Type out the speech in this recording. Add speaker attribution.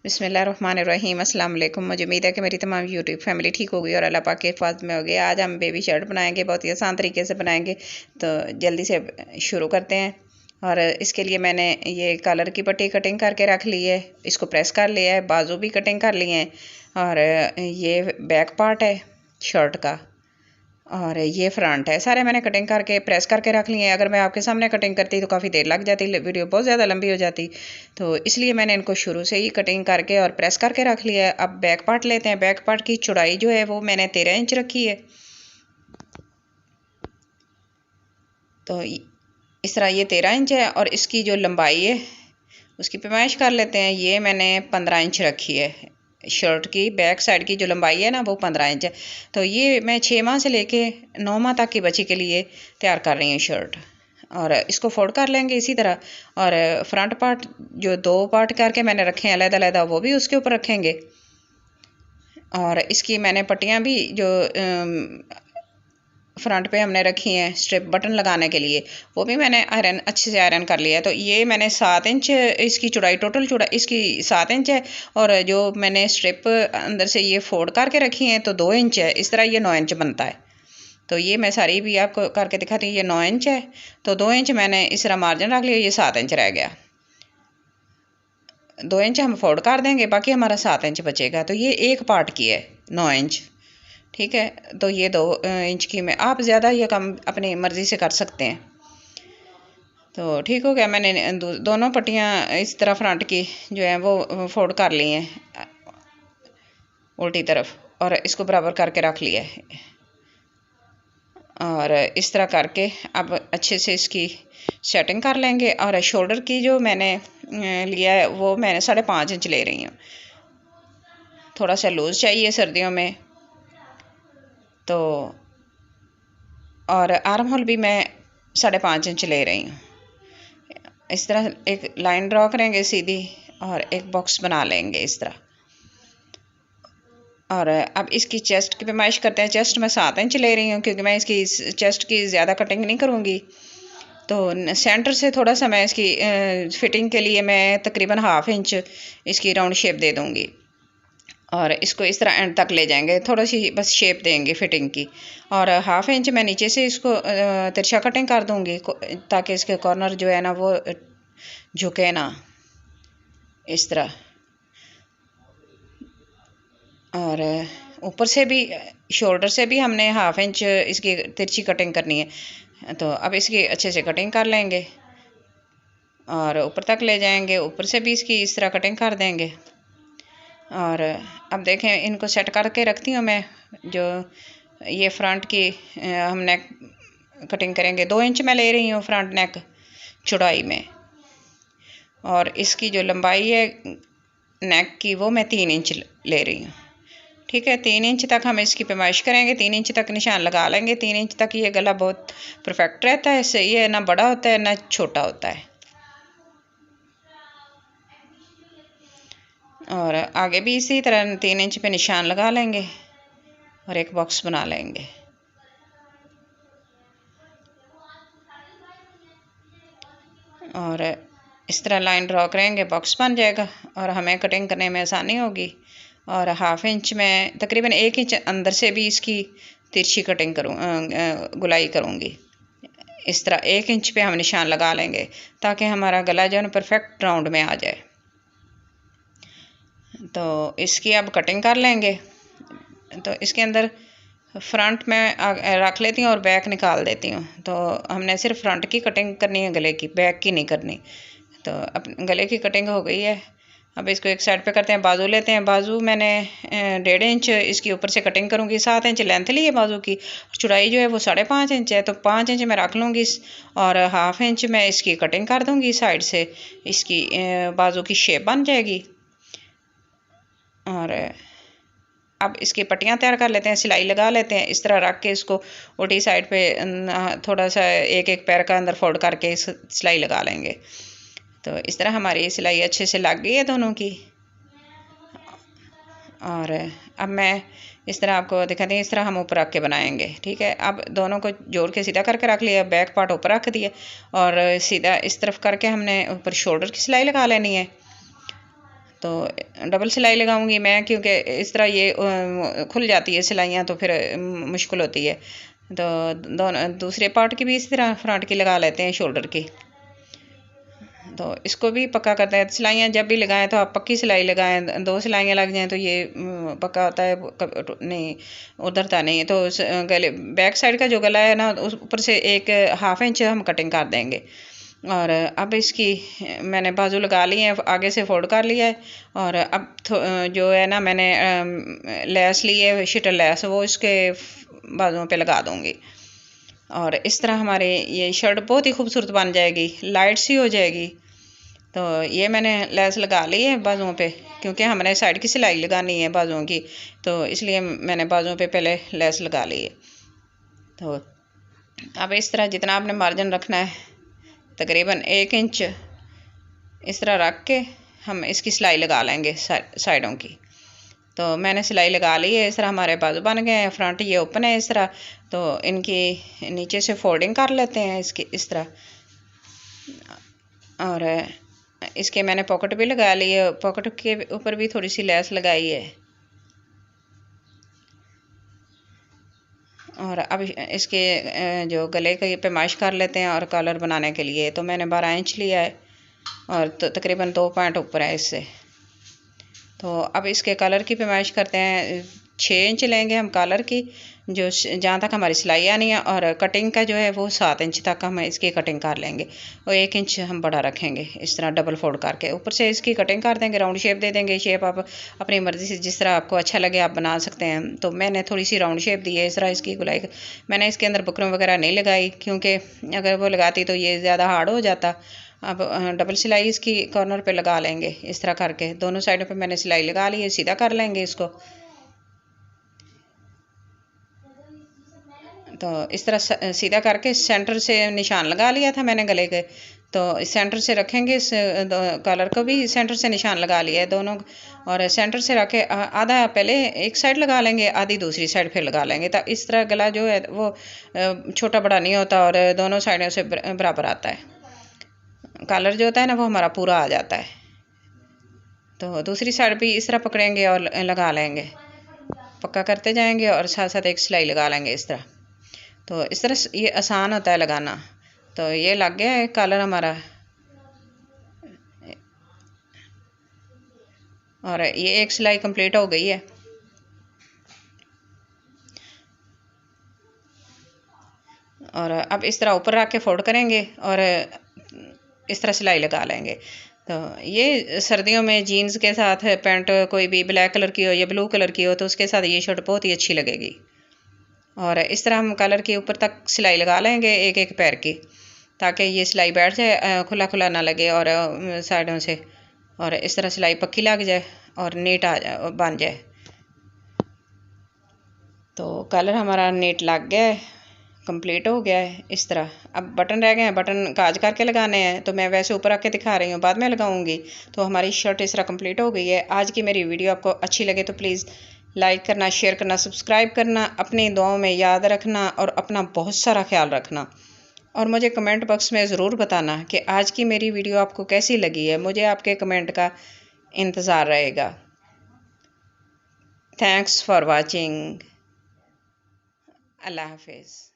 Speaker 1: बिस्मिल्लाहिर्रहमानिर्रहीम अस्सलाम वालेकुम। मुझे उम्मीद है कि मेरी तमाम यूट्यूब फैमिली ठीक होगी और अल्लाह पाक के हिफाज़त में होगी। आज हम बेबी शर्ट बनाएंगे, बहुत ही आसान तरीके से बनाएंगे। तो जल्दी से शुरू करते हैं। और इसके लिए मैंने ये कलर की पट्टी कटिंग करके रख ली है, इसको प्रेस कर लिया है, बाजू भी कटिंग कर लिए हैं। और ये बैक पार्ट है शर्ट का और ये फ्रंट है। सारे मैंने कटिंग करके प्रेस करके रख लिए हैं। अगर मैं आपके सामने कटिंग करती तो काफ़ी देर लग जाती, वीडियो बहुत ज़्यादा लंबी हो जाती। तो इसलिए मैंने इनको शुरू से ही कटिंग करके और प्रेस करके रख लिया है। अब बैक पार्ट लेते हैं। बैक पार्ट की चौड़ाई जो है वो मैंने 13 इंच रखी है। तो इस तरह ये 13 इंच है और इसकी जो लंबाई है उसकी पैमाइश कर लेते हैं। ये मैंने 15 इंच रखी है। शर्ट की बैक साइड की जो लंबाई है ना वो 15 इंच है। तो ये मैं 6 माह से लेके 9 माह तक की बच्ची के लिए तैयार कर रही हूँ शर्ट। और इसको फोल्ड कर लेंगे इसी तरह। और फ्रंट पार्ट जो 2 पार्ट करके मैंने रखे हैं अलग-अलग, वो भी उसके ऊपर रखेंगे। और इसकी मैंने पट्टियाँ भी जो फ्रंट पे हमने रखी हैं स्ट्रिप बटन लगाने के लिए, वो भी मैंने आयरन अच्छे से आयरन कर लिया है। तो ये मैंने 7 इंच इसकी चौड़ाई, टोटल चौड़ाई इसकी 7 इंच है। और जो मैंने स्ट्रिप अंदर से ये फोल्ड करके रखी हैं तो 2 इंच है। इस तरह ये 9 इंच बनता है। तो ये मैं सारी भी आपको करके दिखाती हूँ। ये 9 इंच है तो 2 इंच मैंने इस तरह मार्जिन रख लिया, ये 7 इंच रह गया। 2 इंच हम फोल्ड कर देंगे, बाकी हमारा 7 इंच बचेगा। तो ये एक पार्ट की है 9 इंच, ठीक है। तो ये 2 इंच की में आप ज़्यादा या कम अपनी मर्ज़ी से कर सकते हैं। तो ठीक हो गया। मैंने दोनों पट्टियाँ इस तरह फ्रंट की जो है वो फोल्ड कर ली हैं उल्टी तरफ और इसको बराबर करके रख लिया है। और इस तरह करके अब अच्छे से इसकी सेटिंग कर लेंगे। और शोल्डर की जो मैंने लिया है वो मैंने 5.5 इंच ले रही हूँ। थोड़ा सा लूज़ चाहिए सर्दियों में। तो और आर्म होल भी मैं 5.5 इंच ले रही हूँ। इस तरह एक लाइन ड्रॉ करेंगे सीधी और एक बॉक्स बना लेंगे इस तरह। और अब इसकी चेस्ट की पैमाइश करते हैं। चेस्ट मैं 7 इंच ले रही हूँ क्योंकि मैं इसकी चेस्ट की ज़्यादा कटिंग नहीं करूँगी। तो सेंटर से थोड़ा सा मैं इसकी फिटिंग के लिए मैं तकरीबन 1/2 इंच इसकी राउंड शेप दे दूँगी। और इसको इस तरह एंड तक ले जाएंगे, थोड़ी सी बस शेप देंगे फिटिंग की। और 1/2 इंच मैं नीचे से इसको तिरछा कटिंग कर दूँगी ताकि इसके कॉर्नर जो है ना वो झुके ना, इस तरह। और ऊपर से भी शोल्डर से भी हमने 1/2 इंच इसकी तिरछी कटिंग करनी है। तो अब इसकी अच्छे से कटिंग कर लेंगे और ऊपर तक ले जाएंगे। ऊपर से भी इसकी इस तरह कटिंग कर देंगे। और अब देखें, इनको सेट करके रखती हूँ मैं। जो ये फ्रंट की हम नेक कटिंग करेंगे, 2 इंच मैं ले रही हूँ फ्रंट नेक चौड़ाई में। और इसकी जो लंबाई है नेक की वो मैं 3 इंच ले रही हूँ, ठीक है। 3 इंच तक हम इसकी पैमाइश करेंगे। 3 इंच तक निशान लगा लेंगे। 3 इंच तक ये गला बहुत परफेक्ट रहता है, सही है, ना बड़ा होता है ना छोटा होता है। और आगे भी इसी तरह 3 इंच पे निशान लगा लेंगे और एक बॉक्स बना लेंगे। और इस तरह लाइन ड्रॉ करेंगे, बॉक्स बन जाएगा और हमें कटिंग करने में आसानी होगी। और 1/2 इंच में तकरीबन 1 इंच अंदर से भी इसकी तिरछी कटिंग गुलाई करूँगी। इस तरह 1 इंच पे हम निशान लगा लेंगे ताकि हमारा गला जो है ना परफेक्ट राउंड में आ जाए। तो इसकी अब कटिंग कर लेंगे। तो इसके अंदर फ्रंट में रख लेती हूँ और बैक निकाल देती हूँ। तो हमने सिर्फ फ्रंट की कटिंग करनी है गले की, बैक की नहीं करनी। तो अब गले की कटिंग हो गई है। अब इसको एक साइड पे करते हैं। बाजू लेते हैं। बाजू मैंने 1.5 इंच इसकी ऊपर से कटिंग करूँगी। 7 इंच लेंथ ली है बाजू की, चौड़ाई जो है वो 5.5 इंच है। तो 5 इंच मैं रख लूँगी और 1/2 इंच मैं इसकी कटिंग कर दूँगी साइड से। इसकी बाजू की शेप बन जाएगी। और अब इसकी पट्टियाँ तैयार कर लेते हैं, सिलाई लगा लेते हैं। इस तरह रख के इसको उल्टी साइड पे थोड़ा सा एक एक पैर का अंदर फोल्ड करके सिलाई लगा लेंगे। तो इस तरह हमारी सिलाई अच्छे से लग गई है दोनों की। और अब मैं इस तरह आपको दिखाती हूँ। इस तरह हम ऊपर रख के बनाएंगे, ठीक है। अब दोनों को जोड़ के सीधा करके रख लिया, बैक पार्ट ऊपर रख दिया और सीधा इस तरफ करके हमने ऊपर शोल्डर की सिलाई लगा लेनी है। तो डबल सिलाई लगाऊंगी मैं, क्योंकि इस तरह ये खुल जाती है सिलाइयाँ, तो फिर मुश्किल होती है। तो दोनों दूसरे पार्ट की भी इसी तरह फ्रंट की लगा लेते हैं, शोल्डर की। तो इसको भी पक्का करते हैं। सिलाइयाँ जब भी लगाएं तो आप पक्की सिलाई लगाएं, 2 सिलाइयाँ लग जाएं तो ये पक्का होता है, नहीं उधरता नहीं है। तो गले बैक साइड का जो गला है ना, उस ऊपर से 1/2 इंच हम कटिंग कर देंगे। और अब इसकी मैंने बाजू लगा ली है, आगे से फोल्ड कर लिया है। और अब जो है ना, मैंने लेस ली है, शिटल लेस, वो इसके बाजुओं पे लगा दूंगी। और इस तरह हमारे ये शर्ट बहुत ही खूबसूरत बन जाएगी, लाइट सी हो जाएगी। तो ये मैंने लेस लगा ली है बाजुओं पे, क्योंकि हमने साइड की सिलाई लगानी है बाजुओं की, तो इसलिए मैंने बाजुओं पे पहले लेस लगा ली है। तो अब इस तरह जितना आपने मार्जिन रखना है, तकरीबन 1 इंच इस तरह रख के हम इसकी सिलाई लगा लेंगे साइडों की। तो मैंने सिलाई लगा ली है। इस तरह हमारे बाजू बन गए हैं। फ्रंट ये ओपन है इस तरह, तो इनकी नीचे से फोल्डिंग कर लेते हैं इसकी इस तरह। और इसके मैंने पॉकेट भी लगा ली है, पॉकेट के ऊपर भी थोड़ी सी लेस लगाई है। और अब इसके जो गले के पैमाइश कर लेते हैं और कॉलर बनाने के लिए। तो मैंने 12 इंच लिया है और तो तकरीबन 2 पॉइंट ऊपर है इससे। तो अब इसके कलर की पैमाइश करते हैं। 6 इंच लेंगे हम कलर की, जो जहाँ तक हमारी सिलाई आनी है। और कटिंग का जो है वो 7 इंच तक हम इसकी कटिंग कर लेंगे, और 1 इंच हम बड़ा रखेंगे इस तरह डबल फोल्ड करके। ऊपर से इसकी कटिंग कर देंगे, राउंड शेप दे देंगे। शेप आप अपनी मर्ज़ी से जिस तरह आपको अच्छा लगे आप बना सकते हैं। तो मैंने थोड़ी सी राउंड शेप दी है इस तरह इसकी गुलाई। मैंने इसके अंदर बुकरम वगैरह नहीं लगाई, क्योंकि अगर वो लगाती तो ये ज़्यादा हार्ड हो जाता। अब डबल सिलाई इसकी कॉर्नर पे लगा लेंगे इस तरह करके। दोनों साइडों पे मैंने सिलाई लगा ली है, सीधा कर लेंगे इसको। तो इस तरह सीधा करके सेंटर से निशान लगा लिया था मैंने गले के। तो इस सेंटर से रखेंगे, इस कलर को भी सेंटर से निशान लगा लिया है दोनों। और सेंटर से रखे आधा पहले एक साइड लगा लेंगे, आधी दूसरी साइड फिर लगा लेंगे। तो इस तरह गला जो है वो छोटा बड़ा नहीं होता और दोनों साइडों से बराबर आता है। कलर जो होता है ना वो हमारा पूरा आ जाता है। तो दूसरी साइड भी इस तरह पकड़ेंगे और लगा लेंगे, पक्का करते जाएंगे और साथ साथ एक सिलाई लगा लेंगे इस तरह। तो इस तरह ये आसान होता है लगाना। तो ये लग गया है कलर हमारा। और ये एक सिलाई कंप्लीट हो गई है। और अब इस तरह ऊपर रख के फोल्ड करेंगे और इस तरह सिलाई लगा लेंगे। तो ये सर्दियों में जीन्स के साथ पैंट कोई भी ब्लैक कलर की हो या ब्लू कलर की हो, तो उसके साथ ये शर्ट बहुत ही अच्छी लगेगी। और इस तरह हम कलर के ऊपर तक सिलाई लगा लेंगे एक एक पैर की, ताकि ये सिलाई बैठ जाए, खुला खुला ना लगे और साइडों से। और इस तरह सिलाई पक्की लग जाए और नीट आ जाए, बन जाए। तो कलर हमारा नीट लग गया है, कंप्लीट हो गया है इस तरह। अब बटन रह गए हैं, बटन काज करके लगाने हैं। तो मैं वैसे ऊपर आके दिखा रही हूँ, बाद में लगाऊंगी। तो हमारी शर्ट इस तरह कंप्लीट हो गई है। आज की मेरी वीडियो आपको अच्छी लगे तो प्लीज़ लाइक करना, शेयर करना, सब्सक्राइब करना, अपनी दुआओं में याद रखना और अपना बहुत सारा ख्याल रखना। और मुझे कमेंट बॉक्स में ज़रूर बताना कि आज की मेरी वीडियो आपको कैसी लगी है। मुझे आपके कमेंट का इंतज़ार रहेगा। Thanks for watching. अल्लाह हाफिज़।